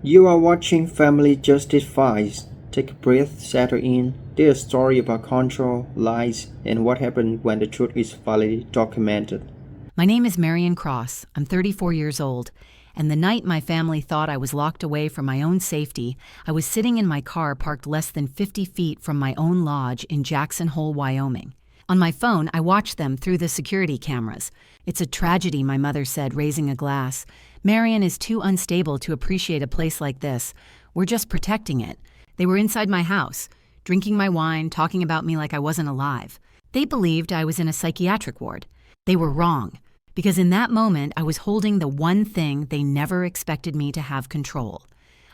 You are watching Family Justice Files. Take a breath, settle in. They're a story about control, lies, and what happened when the truth is finally documented. My name is Marion Cross. I'm 34 years old, and the night my family thought I was locked away for my own safety, I was sitting in my car parked less than 50 feet from my own lodge in Jackson Hole, Wyoming. On my phone, I watched them through the security cameras. It's a tragedy, my mother said, raising a glass. Marion is too unstable to appreciate a place like this. We're just protecting it. They were inside my house, drinking my wine, talking about me like I wasn't alive. They believed I was in a psychiatric ward. They were wrong, because in that moment, I was holding the one thing they never expected me to have control.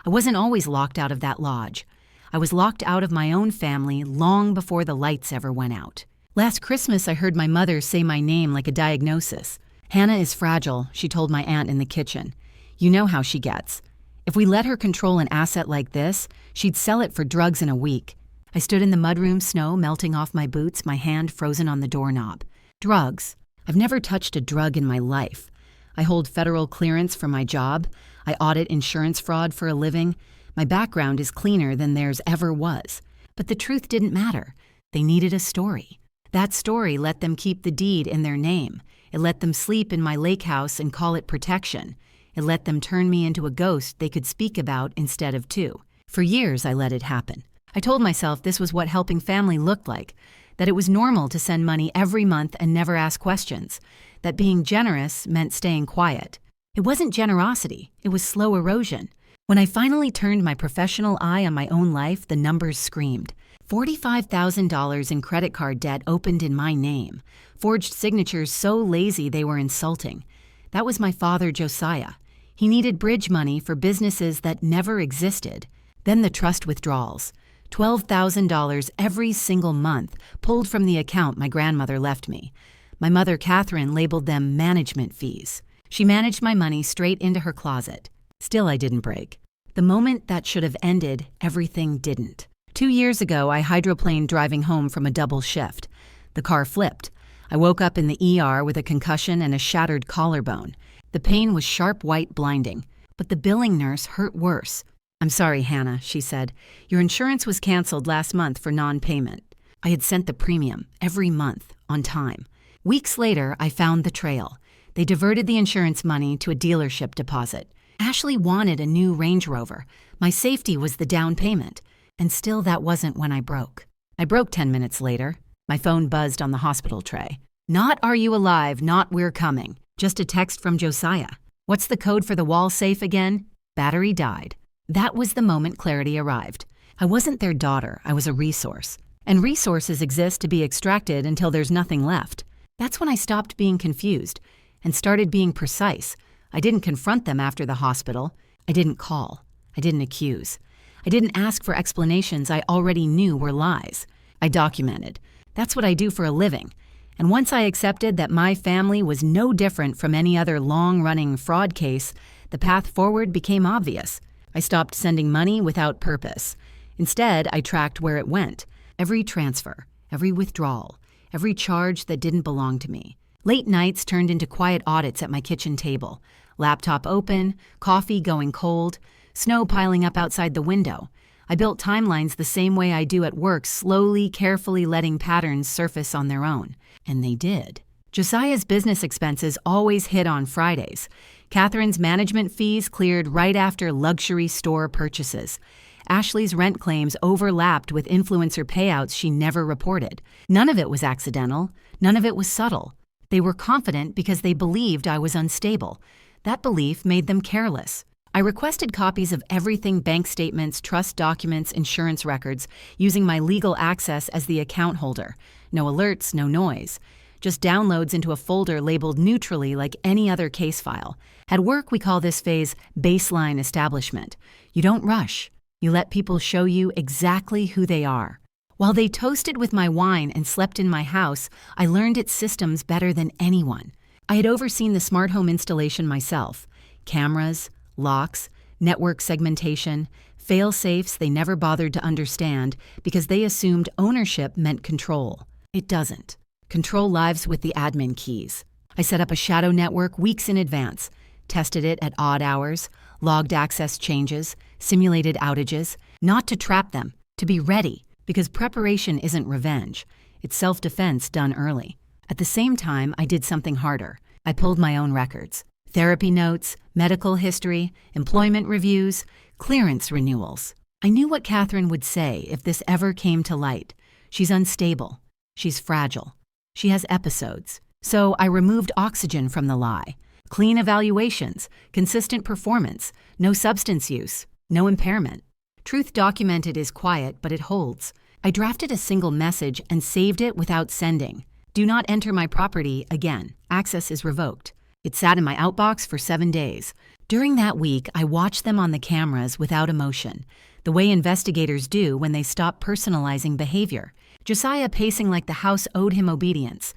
I wasn't always locked out of that lodge. I was locked out of my own family long before the lights ever went out. Last Christmas, I heard my mother say my name like a diagnosis. Hannah is fragile, she told my aunt in the kitchen. You know how she gets. If we let her control an asset like this, she'd sell it for drugs in a week. I stood in the mudroom snow, melting off my boots, my hand frozen on the doorknob. Drugs. I've never touched a drug in my life. I hold federal clearance for my job. I audit insurance fraud for a living. My background is cleaner than theirs ever was. But the truth didn't matter. They needed a story. That story let them keep the deed in their name. It let them sleep in my lake house and call it protection. It let them turn me into a ghost they could speak about instead of two. For years, I let it happen. I told myself this was what helping family looked like, that it was normal to send money every month and never ask questions, that being generous meant staying quiet. It wasn't generosity, it was slow erosion. When I finally turned my professional eye on my own life, the numbers screamed. $45,000 in credit card debt opened in my name, forged signatures so lazy they were insulting. That was my father, Josiah. He needed bridge money for businesses that never existed. Then the trust withdrawals. $12,000 every single month pulled from the account my grandmother left me. My mother, Catherine, labeled them management fees. She managed my money straight into her closet. Still, I didn't break. The moment that should have ended, everything didn't. 2 years ago, I hydroplaned driving home from a double shift. The car flipped. I woke up in the ER with a concussion and a shattered collarbone. The pain was sharp white blinding, but the billing nurse hurt worse. I'm sorry, Hannah, she said. Your insurance was canceled last month for non-payment. I had sent the premium every month on time. Weeks later, I found the trail. They diverted the insurance money to a dealership deposit. Ashley wanted a new Range Rover. My safety was the down payment. And still that wasn't when I broke. I broke 10 minutes later. My phone buzzed on the hospital tray. Not are you alive, not we're coming. Just a text from Josiah. What's the code for the wall safe again? Battery died. That was the moment clarity arrived. I wasn't their daughter, I was a resource. And resources exist to be extracted until there's nothing left. That's when I stopped being confused and started being precise. I didn't confront them after the hospital. I didn't call. I didn't accuse. I didn't ask for explanations I already knew were lies. I documented. That's what I do for a living. And once I accepted that my family was no different from any other long-running fraud case, the path forward became obvious. I stopped sending money without purpose. Instead, I tracked where it went. Every transfer, every withdrawal, every charge that didn't belong to me. Late nights turned into quiet audits at my kitchen table. Laptop open, coffee going cold, snow piling up outside the window. I built timelines the same way I do at work, slowly, carefully letting patterns surface on their own. And they did. Josiah's business expenses always hit on Fridays. Catherine's management fees cleared right after luxury store purchases. Ashley's rent claims overlapped with influencer payouts she never reported. None of it was accidental. None of it was subtle. They were confident because they believed I was unstable. That belief made them careless. I requested copies of everything: bank statements, trust documents, insurance records, using my legal access as the account holder. No alerts, no noise. Just downloads into a folder labeled neutrally like any other case file. At work, we call this phase baseline establishment. You don't rush. You let people show you exactly who they are. While they toasted with my wine and slept in my house, I learned its systems better than anyone. I had overseen the smart home installation myself. Cameras, locks, network segmentation, fail-safes they never bothered to understand because they assumed ownership meant control. It doesn't. Control lives with the admin keys. I set up a shadow network weeks in advance, tested it at odd hours, logged access changes, simulated outages, not to trap them, to be ready, because preparation isn't revenge. It's self-defense done early. At the same time, I did something harder. I pulled my own records. Therapy notes, medical history, employment reviews, clearance renewals. I knew what Catherine would say if this ever came to light. She's unstable. She's fragile. She has episodes. So I removed oxygen from the lie. Clean evaluations, consistent performance, no substance use, no impairment. Truth documented is quiet, but it holds. I drafted a single message and saved it without sending. Do not enter my property again. Access is revoked. It sat in my outbox for 7 days. During that week, I watched them on the cameras without emotion, the way investigators do when they stop personalizing behavior. Josiah pacing like the house owed him obedience.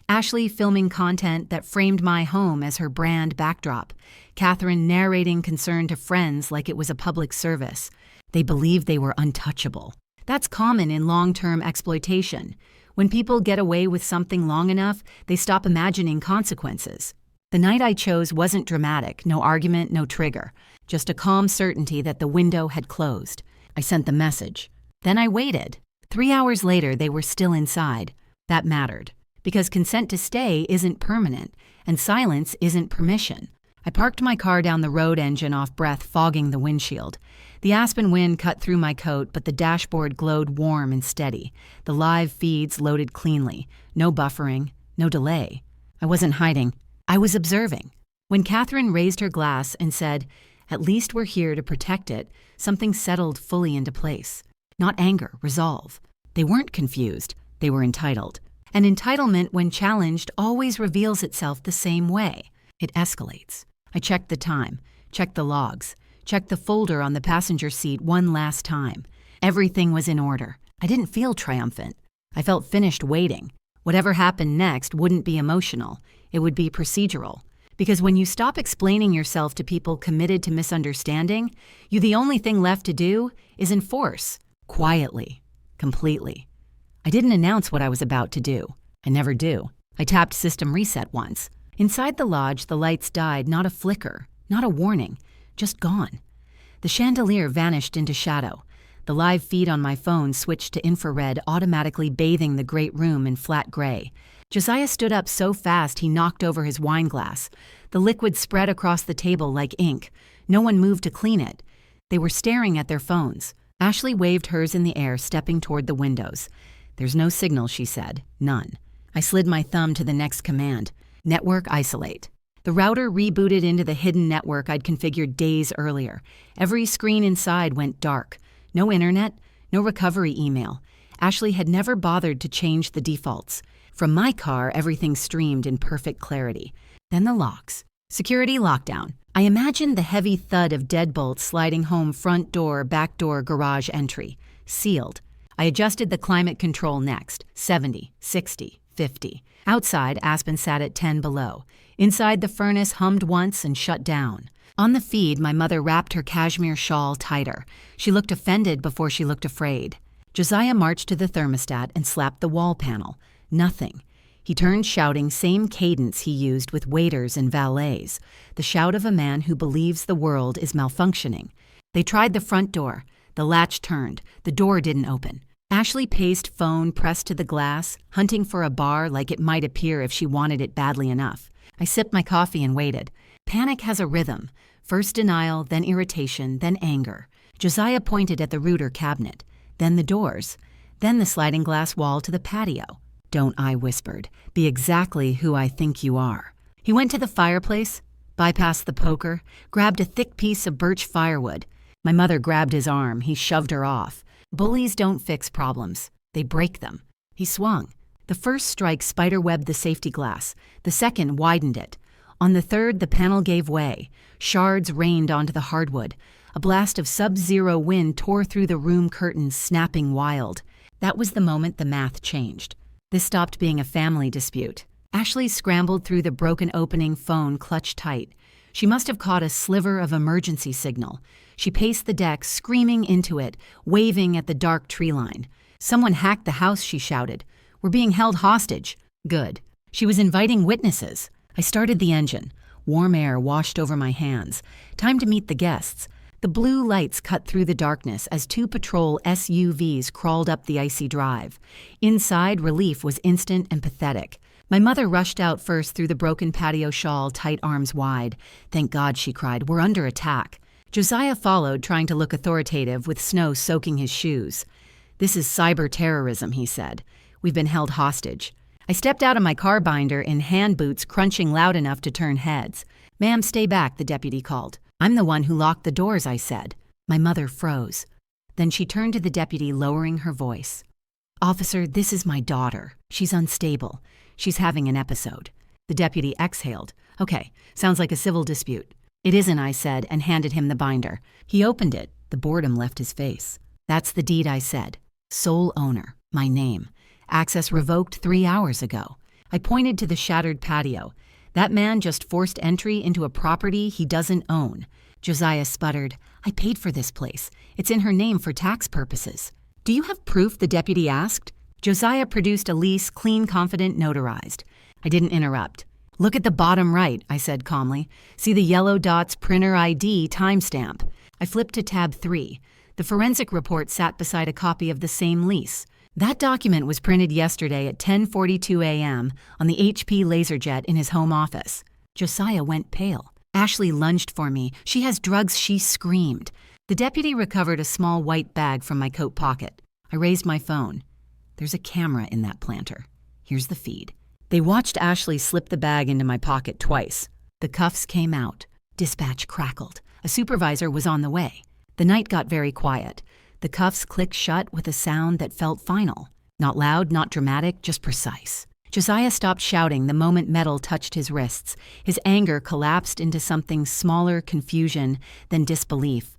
Ashley filming content that framed my home as her brand backdrop. Catherine narrating concern to friends like it was a public service. They believed they were untouchable. That's common in long-term exploitation. When people get away with something long enough, they stop imagining consequences. The night I chose wasn't dramatic, no argument, no trigger. Just a calm certainty that the window had closed. I sent the message. Then I waited. 3 hours later, they were still inside. That mattered. Because consent to stay isn't permanent, and silence isn't permission. I parked my car down the road, engine off breath, fogging the windshield. The aspen wind cut through my coat, but the dashboard glowed warm and steady. The live feeds loaded cleanly. No buffering, no delay. I wasn't hiding. I was observing. When Catherine raised her glass and said, "At least we're here to protect it," something settled fully into place. Not anger, resolve. They weren't confused. They were entitled. And entitlement, when challenged, always reveals itself the same way. It escalates. I checked the time, checked the logs, checked the folder on the passenger seat one last time. Everything was in order. I didn't feel triumphant. I felt finished waiting. Whatever happened next wouldn't be emotional. It would be procedural. Because when you stop explaining yourself to people committed to misunderstanding, the only thing left to do is enforce. Quietly. Completely. I didn't announce what I was about to do. I never do. I tapped system reset once. Inside the lodge, the lights died, not a flicker, not a warning, just gone. The chandelier vanished into shadow. The live feed on my phone switched to infrared, automatically bathing the great room in flat gray. Josiah stood up so fast he knocked over his wine glass. The liquid spread across the table like ink. No one moved to clean it. They were staring at their phones. Ashley waved hers in the air, stepping toward the windows. "There's no signal," she said. "None." I slid my thumb to the next command. Network isolate. The router rebooted into the hidden network I'd configured days earlier. Every screen inside went dark. No internet, no recovery email. Ashley had never bothered to change the defaults. From my car, everything streamed in perfect clarity. Then the locks. Security lockdown. I imagined the heavy thud of deadbolts sliding home front door, back door, garage entry. Sealed. I adjusted the climate control next. 70, 60, 50. Outside, Aspen sat at 10 below. Inside, the furnace hummed once and shut down. On the feed, my mother wrapped her cashmere shawl tighter. She looked offended before she looked afraid. Josiah marched to the thermostat and slapped the wall panel. Nothing. He turned, shouting, same cadence he used with waiters and valets. The shout of a man who believes the world is malfunctioning. They tried the front door. The latch turned. The door didn't open. Ashley paced, phone pressed to the glass, hunting for a bar like it might appear if she wanted it badly enough. I sipped my coffee and waited. Panic has a rhythm. First denial, then irritation, then anger. Josiah pointed at the router cabinet, then the doors, then the sliding glass wall to the patio. "Don't," I whispered. "Be exactly who I think you are." He went to the fireplace, bypassed the poker, grabbed a thick piece of birch firewood. My mother grabbed his arm. He shoved her off. Bullies don't fix problems. They break them. He swung. The first strike spiderwebbed the safety glass. The second widened it. On the third, the panel gave way. Shards rained onto the hardwood. A blast of sub-zero wind tore through the room curtains, snapping wild. That was the moment the math changed. This stopped being a family dispute. Ashley scrambled through the broken opening, phone clutched tight. She must have caught a sliver of emergency signal. She paced the deck, screaming into it, waving at the dark tree line. "Someone hacked the house," she shouted. "We're being held hostage." Good. She was inviting witnesses. I started the engine. Warm air washed over my hands. Time to meet the guests. The blue lights cut through the darkness as two patrol SUVs crawled up the icy drive. Inside, relief was instant and pathetic. My mother rushed out first through the broken patio shawl, tight arms wide. "Thank God," she cried, "we're under attack." Josiah followed, trying to look authoritative, with snow soaking his shoes. "This is cyber terrorism," he said. "We've been held hostage." I stepped out of my car binder in hand boots crunching loud enough to turn heads. "Ma'am, stay back," the deputy called. "I'm the one who locked the doors," I said. My mother froze. Then she turned to the deputy, lowering her voice. "Officer, this is my daughter. She's unstable. She's having an episode." The deputy exhaled. "Okay, sounds like a civil dispute." "It isn't," I said, and handed him the binder. He opened it. The boredom left his face. "That's the deed," I said. "Sole owner. My name. Access revoked 3 hours ago." I pointed to the shattered patio. "That man just forced entry into a property he doesn't own." Josiah sputtered, "I paid for this place. It's in her name for tax purposes." "Do you have proof?" the deputy asked. Josiah produced a lease, clean, confident, notarized. I didn't interrupt. "Look at the bottom right," I said calmly. "See the yellow dots, printer ID, timestamp." I flipped to tab 3. The forensic report sat beside a copy of the same lease. That document was printed yesterday at 10:42 a.m. on the HP LaserJet in his home office. Josiah went pale. Ashley lunged for me. "She has drugs," she screamed. The deputy recovered a small white bag from my coat pocket. I raised my phone. "There's a camera in that planter. Here's the feed." They watched Ashley slip the bag into my pocket twice. The cuffs came out. Dispatch crackled. A supervisor was on the way. The night got very quiet. The cuffs clicked shut with a sound that felt final. Not loud, not dramatic, just precise. Josiah stopped shouting the moment metal touched his wrists. His anger collapsed into something smaller, confusion, than disbelief.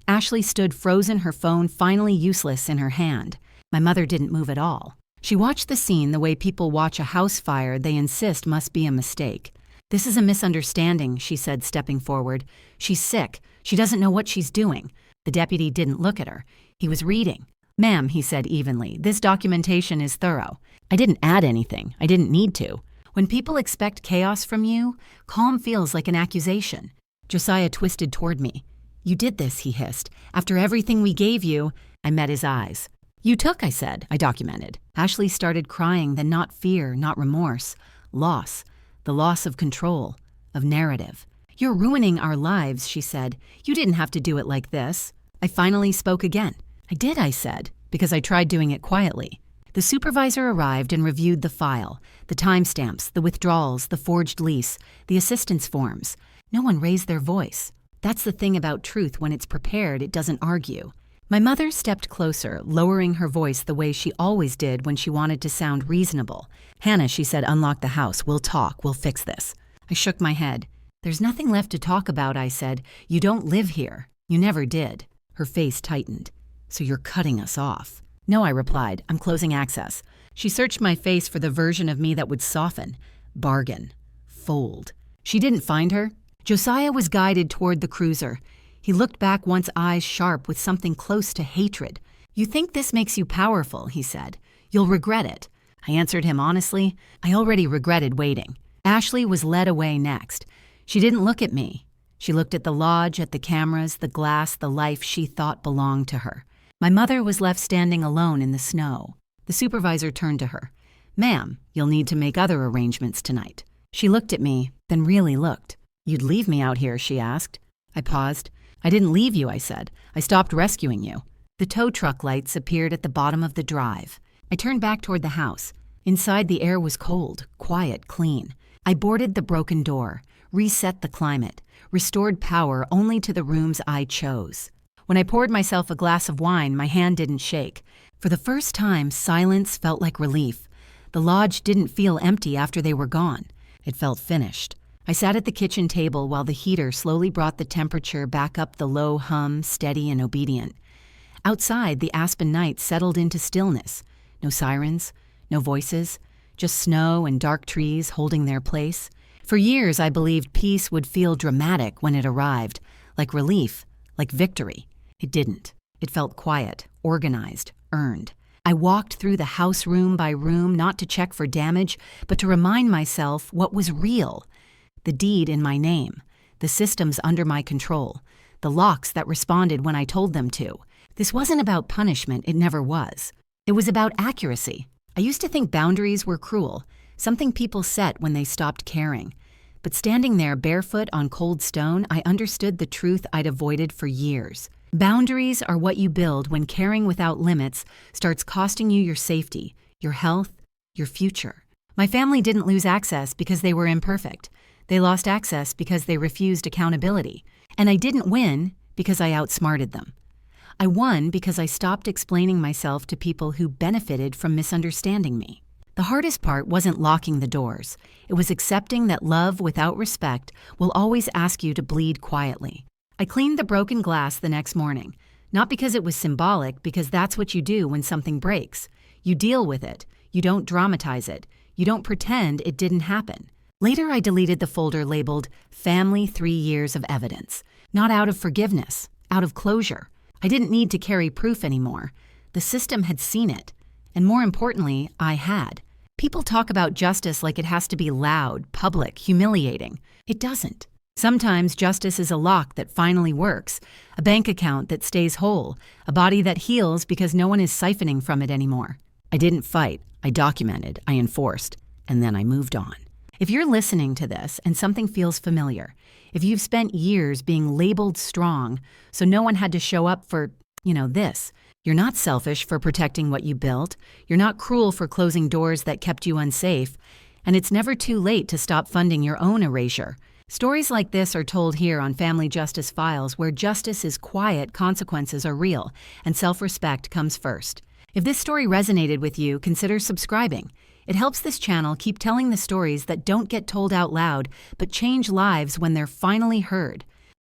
Ashley stood frozen, her phone finally useless in her hand. My mother didn't move at all. She watched the scene the way people watch a house fire they insist must be a mistake. "This is a misunderstanding," she said, stepping forward. "She's sick. She doesn't know what she's doing." The deputy didn't look at her. He was reading. "Ma'am," he said evenly, "this documentation is thorough." I didn't add anything. I didn't need to. When people expect chaos from you, calm feels like an accusation. Josiah twisted toward me. "You did this," he hissed. "After everything we gave you." I met his eyes. "You took," I said. I documented. Ashley started crying, then not fear, not remorse. Loss. The loss of control, of narrative. "You're ruining our lives," she said. "You didn't have to do it like this." I finally spoke again. "I did," I said, because I tried doing it quietly. The supervisor arrived and reviewed the file, the timestamps, the withdrawals, the forged lease, the assistance forms. No one raised their voice. That's the thing about truth. When it's prepared, it doesn't argue. My mother stepped closer, lowering her voice the way she always did when she wanted to sound reasonable. "Hannah," she said, "unlock the house. We'll talk. We'll fix this." I shook my head. "There's nothing left to talk about," I said. "You don't live here. You never did." Her face tightened. "So you're cutting us off." "No," I replied. "I'm closing access." She searched my face for the version of me that would soften. Bargain. Fold. She didn't find her. Josiah was guided toward the cruiser. He looked back, once eyes sharp with something close to hatred. "You think this makes you powerful," he said. "You'll regret it." I answered him honestly. I already regretted waiting. Ashley was led away next. She didn't look at me. She looked at the lodge, at the cameras, the glass, the life she thought belonged to her. My mother was left standing alone in the snow. The supervisor turned to her. "Ma'am, you'll need to make other arrangements tonight." She looked at me, then really looked. "You'd leave me out here?" she asked. I paused. "I didn't leave you," I said. "I stopped rescuing you." The tow truck lights appeared at the bottom of the drive. I turned back toward the house. Inside, the air was cold, quiet, clean. I boarded the broken door, reset the climate, restored power only to the rooms I chose. When I poured myself a glass of wine, my hand didn't shake. For the first time, silence felt like relief. The lodge didn't feel empty after they were gone. It felt finished. I sat at the kitchen table while the heater slowly brought the temperature back up, the low hum, steady and obedient. Outside, the aspen night settled into stillness. No sirens, no voices, just snow and dark trees holding their place. For years, I believed peace would feel dramatic when it arrived, like relief, like victory. It didn't. It felt quiet, organized, earned. I walked through the house room by room, not to check for damage, but to remind myself what was real. the deed in my name, the systems under my control, the locks that responded when I told them to. This wasn't about punishment, it never was. It was about accuracy. I used to think boundaries were cruel, something people set when they stopped caring. But standing there barefoot on cold stone, I understood the truth I'd avoided for years. Boundaries are what you build when caring without limits starts costing you your safety, your health, your future. My family didn't lose access because they were imperfect. They lost access because they refused accountability. And I didn't win because I outsmarted them. I won because I stopped explaining myself to people who benefited from misunderstanding me. The hardest part wasn't locking the doors. It was accepting that love without respect will always ask you to bleed quietly. I cleaned the broken glass the next morning, not because it was symbolic, because that's what you do when something breaks. You deal with it. You don't dramatize it. You don't pretend it didn't happen. Later, I deleted the folder labeled Family 3 Years of Evidence, not out of forgiveness, out of closure. I didn't need to carry proof anymore. The system had seen it. And more importantly, I had. People talk about justice like it has to be loud, public, humiliating. It doesn't. Sometimes justice is a lock that finally works, a bank account that stays whole, a body that heals because no one is siphoning from it anymore. I didn't fight. I documented. I enforced. And then I moved on. If you're listening to this and something feels familiar, if you've spent years being labeled strong so no one had to show up for, this, you're not selfish for protecting what you built, you're not cruel for closing doors that kept you unsafe, and it's never too late to stop funding your own erasure. Stories like this are told here on Family Justice Files, where justice is quiet, consequences are real, and self-respect comes first. If this story resonated with you, consider subscribing. It helps this channel keep telling the stories that don't get told out loud, but change lives when they're finally heard.